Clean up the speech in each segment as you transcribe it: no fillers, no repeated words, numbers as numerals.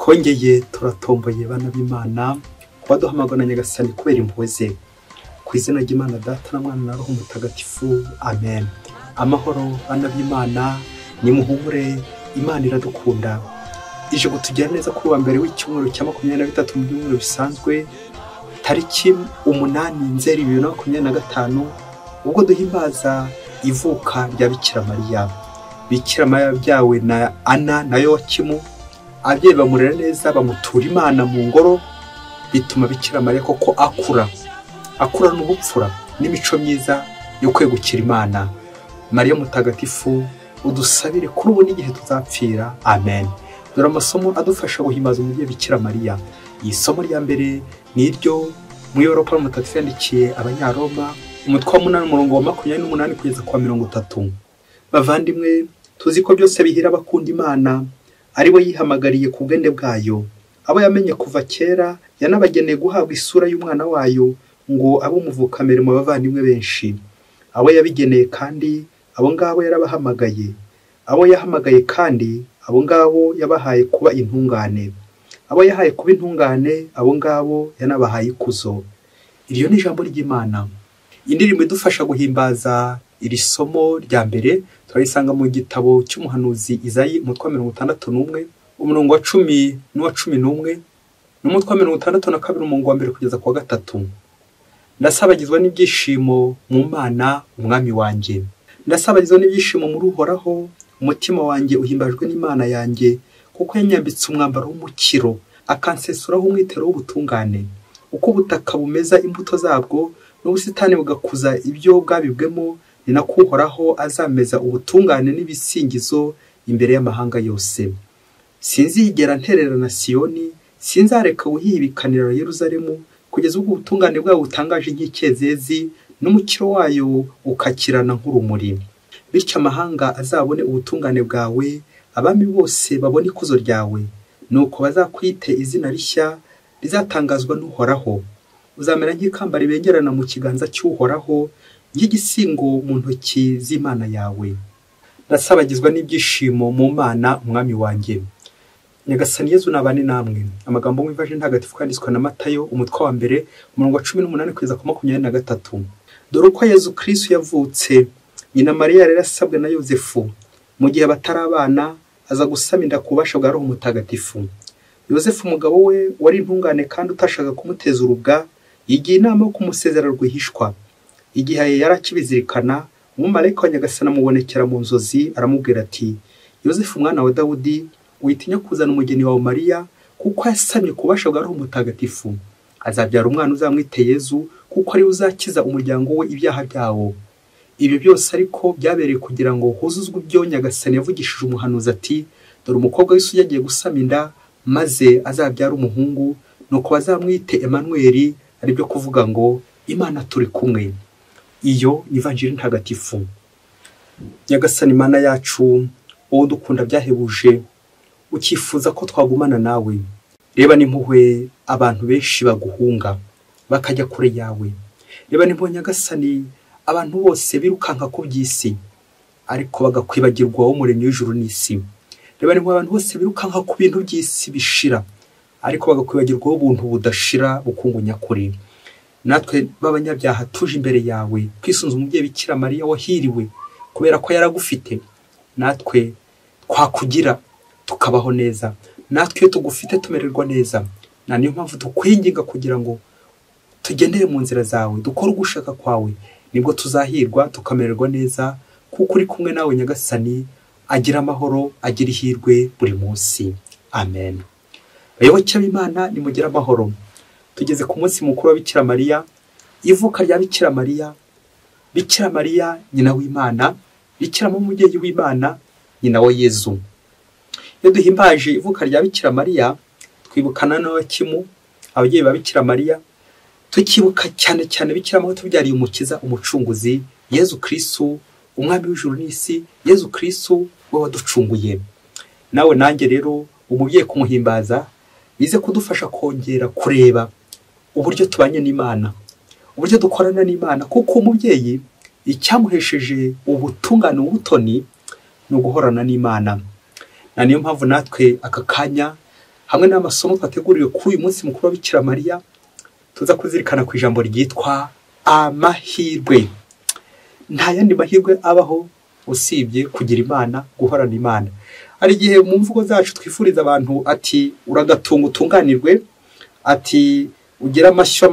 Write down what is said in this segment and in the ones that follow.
twongeye turatomboye bana b'Imana kuba duhamagana Nyagasani kubera impuhwe ze. Ku izina ry'Imana Data na Mwana na Roho Mutagatifu, amen. Amahoro bana b'Imana, nimuhumure, Imana iradukunda. Ije kutugira neza kuri wa mbere w'icyumweru cya 23 mu byumweru bisanzwe, tariki 8 Nzeri 2025, ubwo duhimbaza ivuka rya Bikira Mariya. Bikira Mariya byawe na Ana na Yowakimu, abyeyi bamurera neza, bamutura Imana mu ngoro, bituma Bikira Mariya koko akura n'ubupfura n'imico myiza yo kwegukira Imana. Mariya mutagatifu, udusabire kuri ubu n'igihe tuzapfira, amen. Dore amasomo adufasha guhimbaza umubyeyi Bikira Mariya. Isomo rya mbere ni iryo muri Europa Mutagatifu yandikiye Abanyaroma, umutwe wa 8 umurongo wa 28 kugeza kwa 30. Bavandimwe, tuzi ko byose bihira abakunda Imana, ari we yihamagariye ku bwende bwayo. Abo yamenye kuva kera, yanabageneye guhabwa isura y'umwana wayo ngo abo umuvukamere mu bavandimwe benshi. Abo yabigeneye kandi abo ngabo yarabahamagaye. Abo yahamagaye kandi abo ngabo yabahaye kuba intungane. Abo yahaye kuba intungane, abo ngabo yanabahaye ikuzo. Iryo ni ijambo ry'Imana. Indirimbo idufasha guhimbaza iri somo rya mbere turayisanga mu gitabo cy'umuhanuzi Izayi umutwe wa 61 umurongo wa 10 n'uwa 11 n'umutwe wa 62 umurongo wa 1 kugeza kwa 3. Ndasabagizwa n'ibyishimo mu Mana umwami wanjye. Ndasabagizwa n'ibyishimo muri Uhoraho, umutima wanjye uhimbajwe n'Imana yanjye, kuko yanyambitse umwambaro w'umukiro, akansesuraho umwitero w'ubutungane. Uko ubutaka bumeza imbuto zabwo n'ubusitani bugakuza ibyo bwabibwemo, ni nako Uhoraho azameza ubutungane n'ibisingizo imbere y'amahanga yose. Sinzigera ntererana Siyoni, sinzareka guhibikanira Yerusalemu, kugeza ubwo ubutungane bwawe butangaje nk'icyezezi n'umukiro wayo ukakirana nk'urumuri. Bityo amahanga azabone ubutungane bwawe, abami bose babone ikuzo ryawe. Nuko bazakwite izina rishya rizatangazwa n'Uhoraho. Uzamera nk'ikamba ribengerana mu kiganza cy'Uhoraho, nk'igisingo mu ntoki z'Imana yawe. Ndasabagizwa n'ibyishimo mu Mana umwami wanjye. Nyagasani Yezu nabane namwe. Amagambo mu Ivaje ntagatifu kanditswe na Matayo umutwe wa 1 umurongo wa 18 kugeza ku 23. Dore uko Yezu Kristo yavutse, nyina Mariya rero asabwe na Yozefu, mu gihe batarabana aza gusama inda ku bubasha bwa Roho Mutagatifu. Yozefu umugabo we wari intungane kandi utashaka kumuteza urubwa, yigiye inama yo kumusezera rwihishwa. Igihe yarakibizirikana, umumarayika wa Nyagasani amubonekera mu nzozi, aramubwira ati: Yozefu mwana wa Dawudi, witinya kuzana umugeni wawe Mariya, kuko yasamye ku bubasha bwa Roho Mutagatifu. Azabyara umwana uzamwite Yezu, kuko ari uzakiza umuryango we ibyaha byawo. Ibyo byose ariko byabereye kugira ngo huzuzwe ibyo Nyagasani yavugishije umuhanuzi ati: dore umukobwa w'Isugi yagiye gusama inda, maze azabyara umuhungu, nuko bazamwite Emanueli, ari byo kuvuga ngo Imana turi kumwe. Iyo ni Ivanjiri ntagatifu. Nyagasani Mana yacu, wowe dukunda byahebuje, ukifuza ko twagumana nawe. Reba n'impuhwe abantu benshi baguhunga bakajya kure yawe. Reba n'impuhwe Nyagasani abantu bose birukanka ku by'isi, ariko bagakwibagirwa wo muremyi w'ijuru n'isi. Reba n'impuhwe abantu bose birukanka ku bintu by'isi bishira, ariko bagakwibagirwa ubuntu budashira bukungunya kuri. Natwe b'abanyabyaha tuje imbere yawe kwisunza umubyeyi Bikira Mariya wahiriwe kubera ko yaragufite. Natwe twakugira tukabaho neza, natwe tugufite tumererwa neza. Na niyo mpamvu tukwinginga kugira ngo tugendere mu nzira zawe, dukore ugushaka kwawe, nibwo tuzahirwa tukamererwa neza, kuko uri kumwe nawe Nyagasani, agira amahoro, agira ihirwe buri munsi, amen. Bayoboke b'Imana, nimugire amahoro. Tugeze ku munsi mukuru wa Bikira Mariya, ivuka rya Bikira Mariya. Bikira Mariya nyina w'Imana, Bikira mu mubyeyi w'Imana, nyina wa Yezu. Iyo duhimbaje ivuka rya Bikira Mariya, twibukana n'Abakimu, ababyeyi ba Bikira Mariya, tukibuka cyane cyane Bikira Mariya tubyariye umukiza, umucunguzi, Yezu Kristo, umwami w'ijuru n'isi, Yezu Kristo we waducunguye. Nawe nanjye rero umubyeyi kumuhimbaza bize kudufasha kongera kureba uburyo tubanye n'Imana, uburyo dukorana n'Imana, kuko umubyeyi icyamuhesheje ubutungane ubutoni ni uguhorana n'Imana. Na niyo mpamvu natwe aka kanya hamwe n'amasomo twateguriwe kuri uyu munsi mukuru wa Bikira Mariya tuza kuzirikana ku ijambo ryitwa amahirwe. Nta yandi mahirwe abaho usibye kugira Imana, guhorana Imana. Hari igihe mu mvugo zacu twifuriza abantu ati uragatunga utunganirwe, ati ugira amashyo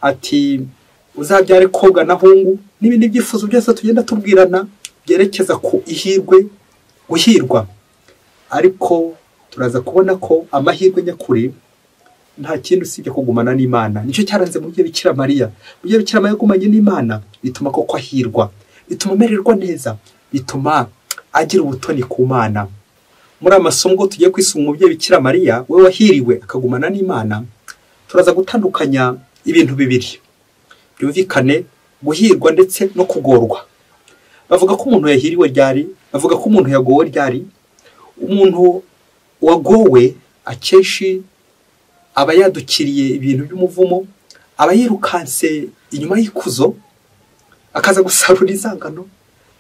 ati uzabyare koga na hungu, n'ibindi byifuzo byose tugenda tubwirana byerekeza ku ihirwe, guhirwa. Ariko turaza kubona ko amahirwe nyakuri nta kindi usibye kugumana n'Imana. Nicyo cyaranze mu gihe Bikira Mariya. Mu gihe Bikira Mariya yagumanye n'Imana bituma koko ahirwa, bituma amererwa neza, bituma agira ubutoni ku Mana. Muri amasomo tugiye kwisoma mu gihe Bikira Mariya we wahiriwe akagumana n'Imana, turaza gutandukanya ibintu bibiri byumvikane, guhirwa ndetse no kugorwa. Bavuga ko umuntu yahiriwe ryari, bavuga ko umuntu yagowe ryari. Umuntu wagowe akeshi aba yadukiriye ibintu by'umuvumo, aba yirukanse inyuma y'ikuzo akaza gusarura izangano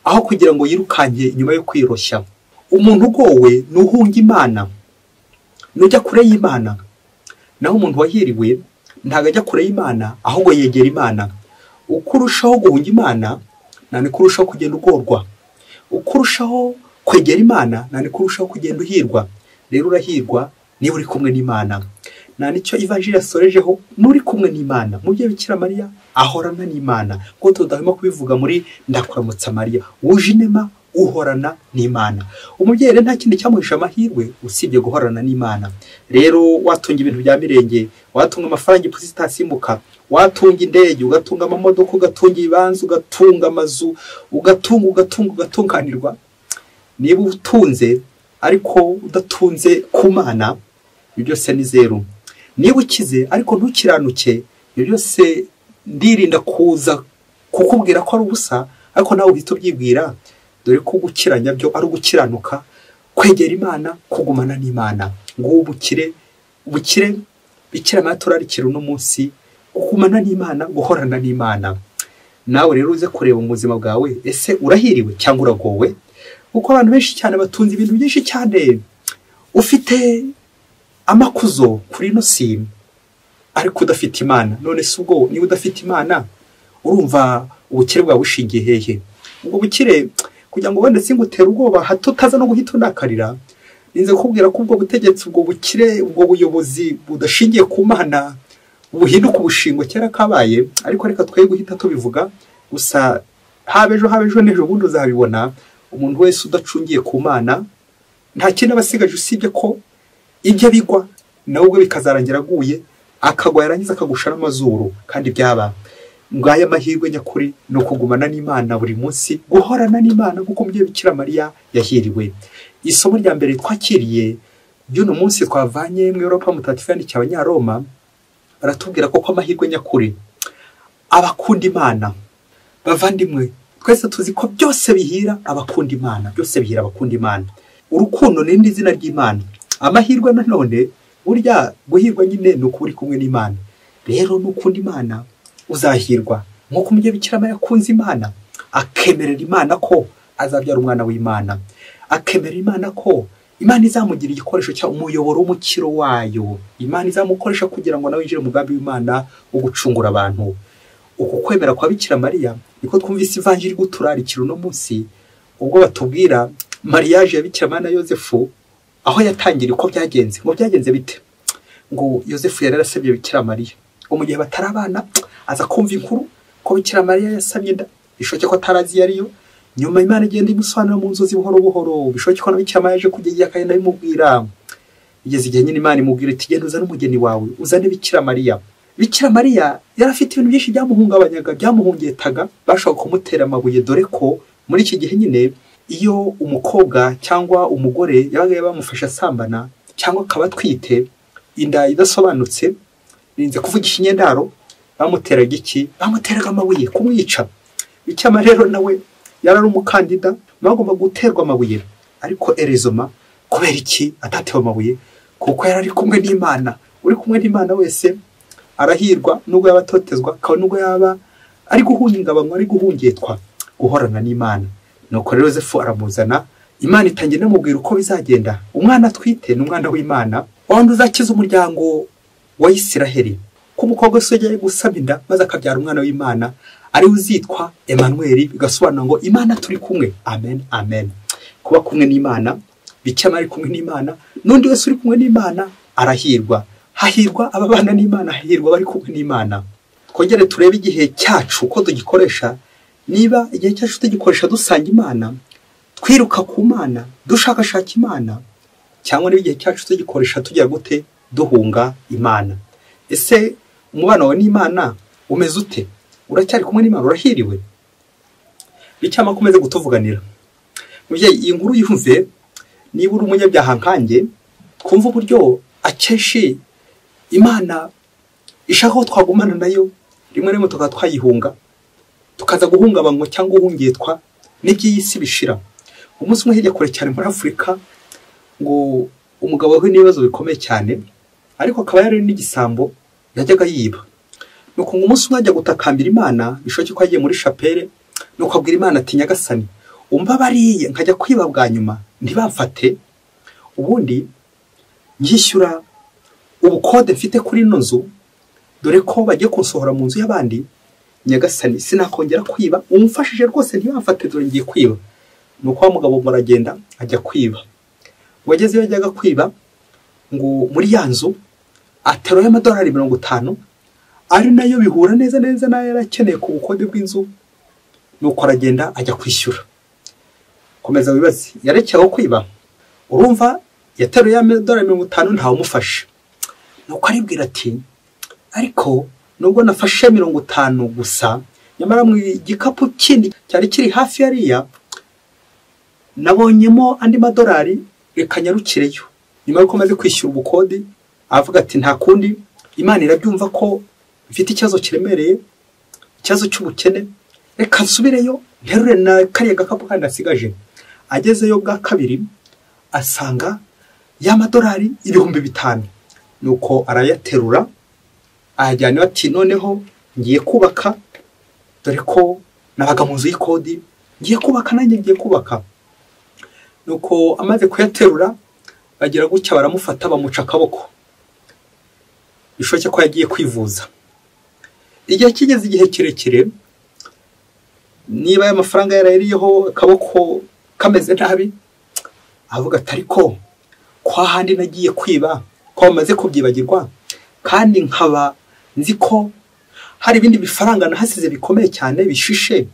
aho kugira ngo yirukange inyuma yo kwiroshya. Umuntu ugowe nuhunga Imana, nujya kure y'Imana. Naho umuntu wahiriwe ntago ajya kure y'Imana, ahubwo yegera Imana. Ukurushaho guhunga Imana nani kurushaho kugenda ugorwa, ukurushaho kwegera Imana nani kurushaho kugenda uhirwa. Rero urahirwa niba uri kumwe n'Imana. Nicyo Ivanjili yasorejeho, nuri kumwe n'Imana. Mu gihe Bikira Mariya ahorana n'Imana, ngo tudahema kubivuga muri Ndakuramutsa Mariya, wuje inema uhorana n'Imana. Umubyeyi nta kindi cyamuhisha amahirwe usibye guhorana n'Imana. Rero watunga ibintu bya mirenge, watunga amafaranga ipusi itasimbuka, watunga indege, ugatunga amamodoka, ugatunga ibanzu, ugatunga amazu, ugatunganirwa. Niba utunze ariko udatunze ku Mana, ibyo byose ni zeru. Niba ukize ariko ntukiranuke, ibyo byose ndirinda kuza kukubwira ko ari ubusa, ariko nawe uhita ubyibwira, dore ko gukiranya byo ari ugukiranuka, kwegera Imana, kugumana n'Imana. Ngo ubukire Bikira Mariya turarikira uno munsi, kugumana n'Imana, guhorana n'Imana. Nawe rero uze kureba mu buzima bwawe, ese urahiriwe cyangwa uragowe? Kuko abantu benshi cyane batunze ibintu byinshi cyane, ufite amakuzo kuri ino si ariko udafite Imana. None se ubwo niba udafite Imana urumva ubukire bwawe bushingiye hehe? Ubwo bukire kugira ngo wenda singutera ubwoba hato utaza no guhita unakarira, ninze kubwira ko ubwo butegetsi, ubwo bukire, ubwo buyobozi budashingiye ku Mana buhinduka ubushingo kera kabaye. Ariko reka twe guhita tubivuga gusa, habejo nejo bundi uzabibona. Umuntu wese udacungiye ku Mana nta kintu abasigaje usibye ko ibyo bigwa nawe ubwo bikazarangira aguye, akagwa yarangiza akagushara amazuru. Kandi byaba ngaya amahirwe nyakuri no kugumana n'Imana buri munsi, guhorana n'Imana kuko mu gihe Bikira Mariya yahiriwe. Isomo rya mbere twakiriye by'uno munsi twavanye mu Europa Mutagatifu yandikiye Abanyaroma, baratubwira ko amahirwe nyakuri abakunda Imana. Bavandimwe, twese tuzi ko byose bihira abakunda Imana, byose bihira abakunda Imana. Urukundo ni izina ry'Imana. Amahirwe nanone burya guhirwa nyine ni ukuri kumwe n'Imana. Rero nukunda Imana uzahirwa, nkuko mu gihe Bikira Mariya yakunze Imana, akemerera Imana ko azabyara umwana w'Imana, akemerera Imana ko Imana izamugira igikoresho cya umuyoboro w'umukiro wayo. Imana izamukoresha kugira ngo nawe yinjire mu mugambi w'Imana wo gucungura abantu. Uko kwemera kwa Bikira Mariya niko twumvise Ivanjili guturarikira uno munsi, ubwo batubwira mariage ya Bikira Mariya na Yosefu aho yatangira uko byagenze. Ngo byagenze bite? Ngo Yosefu yari yarasabye Bikira Mariya, ngo mu gihe batarabana aza kumva inkuru ko Bikira Mariya yasabye inda, bishoke ko atarazi yariyo. Nyuma Imana igenda imusobanura mu nzozi buhoro buhoro, bishoke ko na Bikira Mariya yaje kugenda akagenda bimubwira. Igeze igihe nyine Imana imubwira iti genda uzane umugeni wawe, uzane Bikira Mariya. Bikira Mariya yarafite ibintu byinshi byamuhungabanyaga, byamuhungetaga, bashaka kumutera amabuye, dore ko muri iki gihe nyine iyo umukobwa cyangwa umugore yabaga bamufasha asambana cyangwa akaba atwite inda idasobanutse, ninze kuvugisha inyendaro, bamuteraga iki? Bamuteraga amabuye kumwica. Bikira Mariya rero nawe yarari umukandida, bagomba guterwa amabuye. Ariko erezoma kubera iki atatewe amabuye? Kuko yarari kumwe n'Imana. Uri kumwe n'Imana wese arahirwa, nubwo yabatotezwa, kandi nubwo yaba ari guhungabanywa, ari guhungetwa, guhorana n'Imana. Nuko rero Yosefu aramuzana, Imana itangiye namubwira uko bizagenda. Umwana atwite n'umwana w'Imana wandi uzakiza umuryango wa Isiraheli. Ko umukobwa se yagiye gusama inda maze akabyara umwana w'Imana ari uzitwa Emmanuel, bigasobanura ngo Imana turi kumwe. Amen, amen. Kuba kumwe n'Imana, Bikira ari kumwe n'Imana, n'undi wese uri kumwe n'Imana arahirwa. Hahirwa ababana n'Imana, hahirwa bari kumwe n'Imana. Twongere turebe igihe cyacu ko tugikoresha. Niba igihe cyacu tugikoresha dusanga Imana, twiruka ku Mana, dushakashaka Imana, cyangwa niba igihe cyacu tugikoresha tujya gute duhunga Imana. Ese umubano wawe n'Imana umeze ute? Uracyari kumwe n'Imana? Urahiriwe? Bikira akomeze gutuvuganira. Mubyeyi, iyi nkuru yumve, niba uri umunyabyaha nkanjye, twumva uburyo akeshi Imana ishaka ko twagumana nayo, rimwe rimwe tukaba twayihunga, tukaza guhungabanywa cyangwa guhungitwa n'iby'isi bishira. Umunsi umwe hirya kure cyane muri Afurika, ngo umugabo we n'ibibazo bikomeye cyane, ariko akaba yari n'igisambo yajyaga yiba. Nuko ngo umunsi umwe ajya gutakambira Imana, bishoboke ko agiye muri chapelle, nuko abwira Imana ati Nyagasani, umbabariye nkajya kwiba bwa nyuma ntibamfate, ubundi nyishyura ubukode mfite kuri ino nzu, dore ko bagiye kunsohora mu nzu y'abandi. Nyagasani, sinakongera kwiba, umfashije rwose ntibamfate, dore ngiye kwiba. Nuko wa mugabo muragenda ajya kwiba. Wageze iyo ajyaga kwiba, ngo muri ya nzu ateruye amadolari 50, ari nayo bihura neza neza nayo yarakeneye ku bukode bw'inzu. Nuko aragenda ajya kwishyura. Komeza wibaze, yarekeyeho kwiba? Urumva yateruye amadolari 50 ntawe umufashe. Nuko aribwira ati, ariko nubwo nafashe 50 gusa, nyamara mu gikapu kindi cyari kiri hafi yariya nabonyemo andi madolari, reka nyarukireyo. Nyuma yuko maze kwishyura ubukode, avuga ati nta kundi, Imana irabyumva ko mfite ikibazo kiremereye, ikibazo cy'ubukene, reka nsubireyo nterure na kariya gakapu kandi asigaje. Agezeyo bwa kabiri asanga ya madolari 5,000. Nuko arayaterura ajyana ati noneho ngiye kubaka, dore ko nabaga mu nzu y'ikodi, ngiye kubaka nanjye ngiye kubaka. Nuko amaze kuyaterura bagira gutya baramufata bamuca akaboko. Bishoboke ko yagiye kwivuza. Igihe kigeze igihe kirekire, niba y'amafaranga yarayiriyeho akaboko kameze nabi, avuga ati ariko kwa handi nagiye kwiba ko bamaze kubyibagirwa, kandi nkaba nzi ko hari ibindi bifaranga nahasize bikomeye cyane bishishe,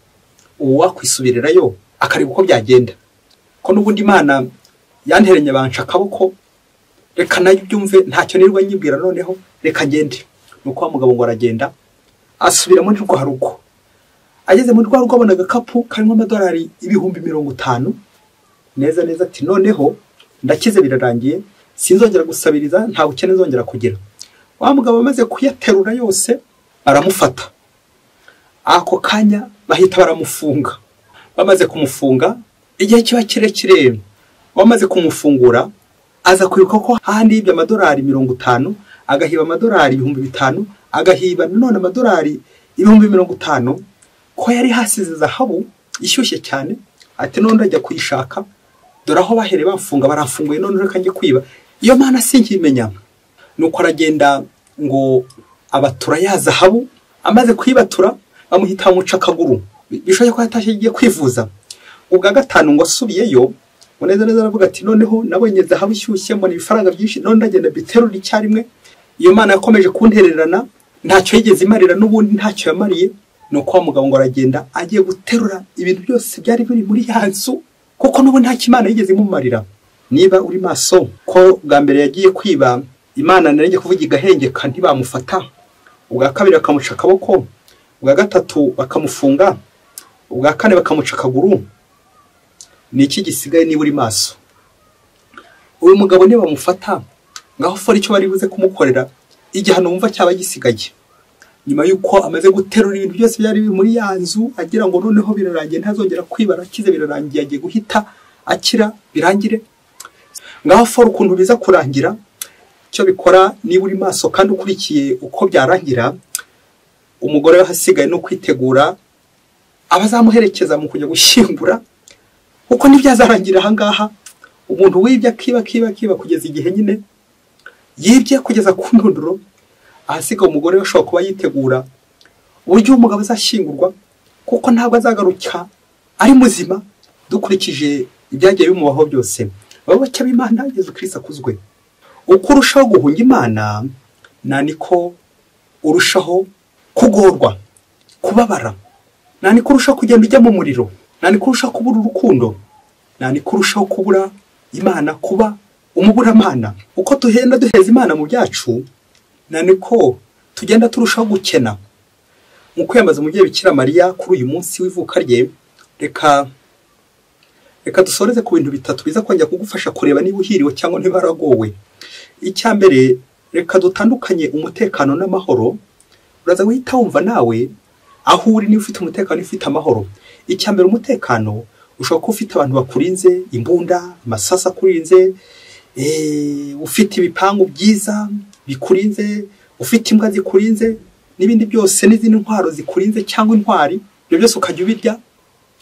ubu wakwisubirirayo akareba uko byagenda. Ko n'ubundi Imana yanteranye banca akaboko, reka nayo byumve ntacyo nirwa nyibwira, noneho reka ngende. Nuko wa mugabo ngo aragenda asubira muri rwa rugo. Ageze muri rwa rugo abona agakapu karimo amadolari 50,000 neza neza, ati noneho ndakize birarangiye, sinzongera gusabiriza, nta bukene nzongera kugira. Wa mugabo amaze kuyaterura yose aramufata. Ako kanya bahita baramufunga. Bamaze kumufunga, igihe kiba kirekire, wamaze kumufungura aza kwibuka ko handi ibyo amadolari 50, agahiba amadolari 5,000, agahiba none amadolari 50,000, ko yari hasize zahabu ishyushye cyane. Ati none ndajya kuyishaka, dore aho bahere bafunga barafunguye, none reka njye kwiba, iyo Mana sinkimenya. Nuko aragenda ngo abatura ya zahabu, amaze kwibatura bamuhita muca akaguru. Bishoboye ko yatashye igiye kwivuza. Ubwa gatanu ngo asubiyeyo, neza neza aravuga ati noneho nabonye zahabu ishyushye, mbona ibifaranga byinshi, none ndagenda biterura icyarimwe. Iyo Mana yakomeje kuntererana, ntacyo yigeze imarira, n'ubundi ntacyo yamariye. Nuko wa mugabo ngo aragenda agiye guterura ibintu byose byari biri muri ya nzu, kuko n'ubu nta Imana yigeze imumarira. Niba uri maso, ko bwa mbere yagiye kwiba Imana narenge kuvuga igahengeka ntibamufata, ubwa kabiri bakamuca akaboko, ubwa gatatu bakamufunga, ubwa kane bakamuca akaguru, ni iki gisigaye niba uri maso? Uyu mugabo niba bamufata ngaho fora icyo bari buze kumukorera, igihano wumva cyaba gisigaye. Nyuma yuko amaze guterura ibintu byose byari biri muri ya nzu, agira ngo noneho birarangiye ntazongera kwiba, arakize birarangiye, agiye guhita akira birangire. Ngaho fora ukuntu biza kurangira, cyo bikora niba uri maso kandi ukurikiye uko byarangira, umugore we hasigaye no kwitegura abazamuherekeza mu kujya gushyingura, uko ntibyazarangira ahangaha umuntu wibye akiba kugeza igihe nyine yibye kugeza ku ndunduro, ahasiga umugore we ashobora kuba yitegura uburyo umugabo azashyingurwa, kuko ntabwo azagaruka ari muzima. Dukurikije ibyagiye bimubaho byose, abayoboke b'Imana Yezu Kristo akuzwe. Uko urushaho guhunga Imana niko urushaho kugorwa, kubabara, niko urushaho kugenda ujya mu muriro, niko urushaho kubura urukundo, niko urushaho kubura Imana, kuba umuburamana. Uko tuhenda duheza Imana mu byacu, niko tugenda turushaho gukena. Mu kwiyambaza umubyeyi Bikira Mariya kuri uyu munsi w'ivuka rye, reka dusoreze ku bintu bitatu biza kongera kugufasha kureba niba uhiriwe cyangwa niba waragowe. Icya mbere, reka dutandukanye umutekano n'amahoro. Uraza guhita wumva nawe aho uri niba ufite umutekano, ufite amahoro. Icya mbere, umutekano ushobora kuba ufite abantu bakurinze, imbunda, amasasa akurinze, ufite ibipangu byiza bikurinze, ufite imbwa zikurinze n'ibindi byose, n'izindi ntwaro zikurinze cyangwa intwari. Ibyo byose ukajya ubirya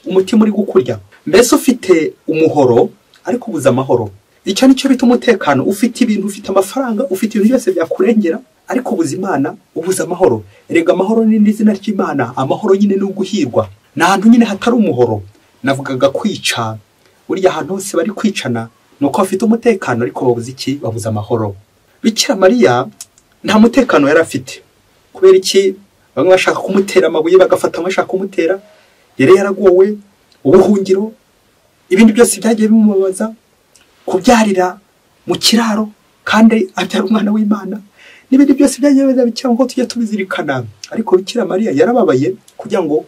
umutima uri gukurya. Mbese ufite umuhoro ariko ubuza amahoro. Icyo nicyo bita umutekano. Ufite ibintu, ufite amafaranga, ufite ibintu byose byakurengera ariko ubuza Imana, ubuza amahoro. Erega amahoro ni izina ry'Imana. Amahoro nyine ni uguhirwa. N'ahantu nyine hatari umuhoro, navugaga kwica. Buriya ahantu hose bari kwicana nuko bafite umutekano ariko babuze iki? Babuza amahoro. Bikira Mariya nta mutekano yari afite. Kubera iki? Bamwe bashaka kumutera amabuye, bagafata bashaka kumutera. Yari yaragowe, ubuhungiro, ibindi byose byagiye bimubabaza, kubyarira mu kiraro kandi abyara umwana w'Imana, n'ibindi byose byagiye biza bikira ngo tujye tubizirikana. Ariko Bikira Mariya yarababaye kugira ngo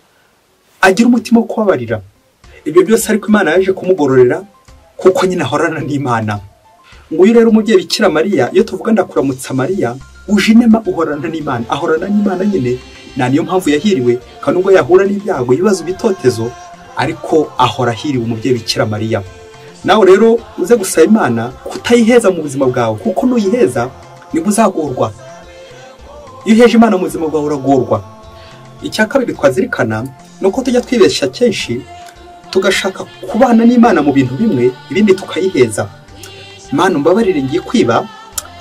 agire umutima wo kubabarira. Ibyo byose ariko Imana yaje kumugororera, kuko nyine ahorana n'Imana. Nguyu rero umubyeyi Bikira Mariya, iyo tuvuga ndakuramutsa Mariya, uje inema uhorana n'Imana, ahorana n'Imana nyine. Niyo mpamvu yahiriwe, kandi ubwo yahura n'ibyago, ibibazo, bitotezo, ariko ahora ahiriwe umubyeyi Bikira Mariya. Nawe rero uze gusaba Imana kutayiheza mu buzima bwawe, kuko nuyiheza nibwo uzagorwa. Iyo uheje Imana mu buzima bwawe uragorwa. Icya kabiri twazirikana nuko tujya twibeshya kenshi, tugashaka kubana n'Imana mu bintu bimwe, ibindi tukayiheza. Imana umbabarire, ngiye kwiba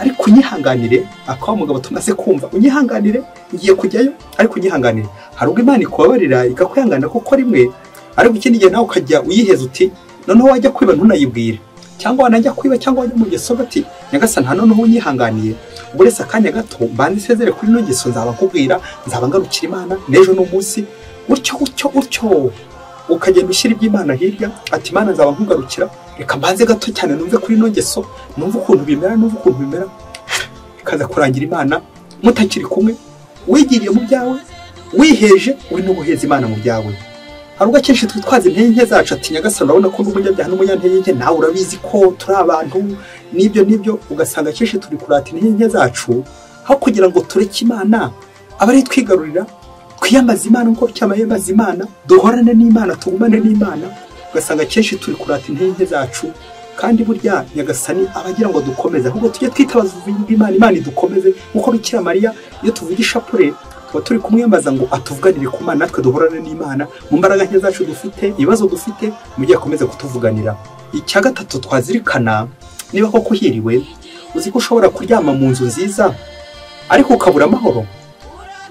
ariko unyihanganire. Akaba umugabo tumaze kumva, unyihanganire, ngiye kujyayo ariko unyihanganire. Hari ubwo Imana ikubabarira ikakwihanganira koko rimwe, ariko ikindi gihe nawe ukajya uyiheza uti noneho wajya kwiba ntunayibwire, cyangwa wanajya kwiba cyangwa wajya mu ngeso bati Nyagasani nta noneho unyihanganiye, uretse akanya gato mbanze isezere kuri ino ngeso, nzaba nkubwira, nzaba ngarukira Imana n'ejo n'umunsi, utyo ukagenda ushyira iby'Imana hirya. Ati Imana nzaba nkugarukira, reka mbanze gato cyane numve kuri ino ngeso, numve ukuntu bimera, ikaza kurangira Imana mutakiri kumwe, wigiriye mu byawe, wiheje, uri no guheza Imana mu byawe. Hari ubwo kenshi twitwaza intege nke zacu, ati Nyagasani urabona ko n'umunyabyaha n'umunyantege nke, nawe urabizi ko turi abantu n'ibyo, ugasanga kenshi turi kurata intege nke zacu, aho kugira ngo tureke Imana aba ari twigarurira, twiyambaza Imana nk'uko cyamaze Imana, duhorane n'Imana, tugumane n'Imana. Ugasanga kenshi turi kurata intege nke zacu, kandi burya Nyagasani abagira ngo dukomeze, ahubwo tujye twitabaza Imana, Imana idukomeze. Nk'uko Bikira Mariya iyo tuvugisha pure tuba turi kumwiyambaza ngo atuvuganire ku Mana, natwe duhorane n'Imana mu mbaraga nke zacu dufite, ibibazo dufite, mu gihe akomeze kutuvuganira. Icya gatatu twazirikana, niba koko uhiriwe, uzi ko ushobora kuryama mu nzu nziza ariko ukabura amahoro.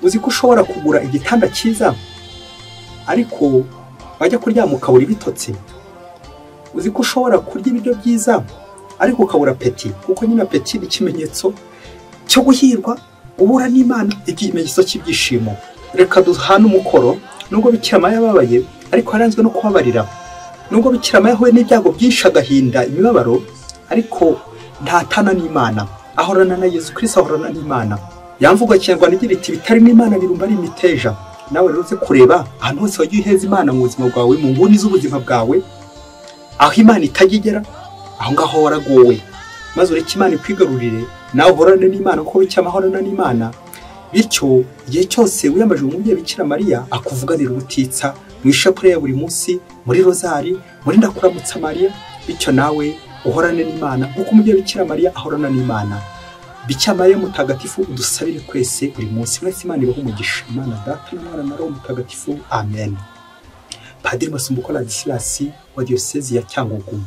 Uzi ko ushobora kugura igitanda cyiza ariko wajya kuryama ukabura ibitotsi. Uzi ko ushobora kurya ibiryo byiza ariko ukabura apeti, kuko nyine apeti ni ikimenyetso cyo guhirwa, ubura n'Imana, ikimenyetso cy'ibyishimo. Reka duhane umukoro. Nubwo Bikira Mariya yababaye ariko yaranzwe no kubabarira. Nubwo Bikira Mariya yahuye n'ibyago byinshi, agahinda, imibabaro, ariko ntatana n'Imana, ahorana na Yezu Kristo, ahorana n'Imana. Yamvuga Kinyarwanda igira iti bitarimo Imana birumba ari imiteja. Nawe rero uze kureba ahantu hose wagiye uheza Imana mu buzima bwawe, mu nguni z'ubuzima bwawe, aho Imana itajya, aho ngaho waragowe. Maze ureke Imana ikwigarurire, nawe uhorane n'Imana kuko Bikira ahorana n'Imana. Bityo igihe cyose wiyambaje umubyeyi Bikira Mariya akuvuganira ubutitsa mu ishapure ya buri munsi, muri rozari, muri ndakuramutsa Mariya. Bityo nawe uhorane n'Imana kuko umubyeyi Bikira Mariya ahorana n'Imana. Bikira Mariya mutagatifu, udusabire twese buri munsi. Mwese Imana ibahe umugisha. Imana Data na Mwana na Roho Mutagatifu. Amen. Padiri Masumbuko Ladislas wa Diyosezi ya Cyangugu